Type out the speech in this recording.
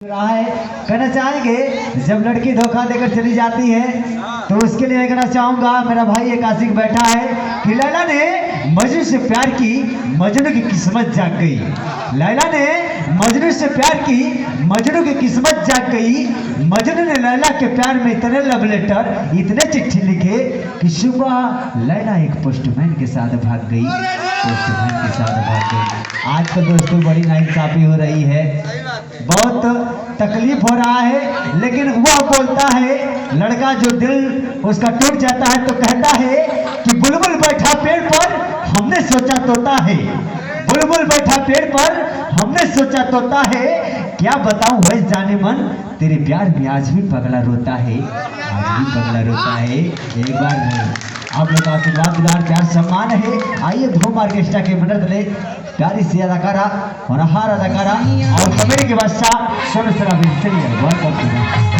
रहा है। कहना चाहेंगे जब लड़की धोखा देकर चली जाती है तो उसके लिए कहना चाहूंगा, मेरा भाई एक आशिक बैठा है कि लैला ने मजनू से प्यार की, मजनू की किस्मत जाग गई। लैला ने मजनू से प्यार की, मजनू की किस्मत जाग गई। मजनू ने लैला के प्यार में इतने लव लेटर, इतने चिट्ठी लिखे कि सुबह लैला एक पोस्टमैन के साथ भाग गई। पोस्टमैन के साथ भाग गई। आज तो दोस्तों बड़ी नाइंसाफी हो रही है, बहुत तकलीफ हो रहा है। लेकिन वह बोलता है, लड़का जो दिल उसका टूट जाता है तो कहता है कि बुलबुल बैठा पेड़ पर हमने सोचा तोता है। बुलबुल बैठा पेड़ पर हमने सोचा तोता है। क्या बताऊं वह जाने मन, तेरे प्यार में आज भी पगला रोता है, आज भी पगला रोता है। एक बार आप लोग आशीर्वाद दुलार प्यार सम्मान है। आइए धूम ऑर्केस्ट्रा के मदद ले प्यारी सी अदाकारा और हार अदाकारा और कमेटी के बादशाह सोनू सराबी। चलिए बहुत बहुत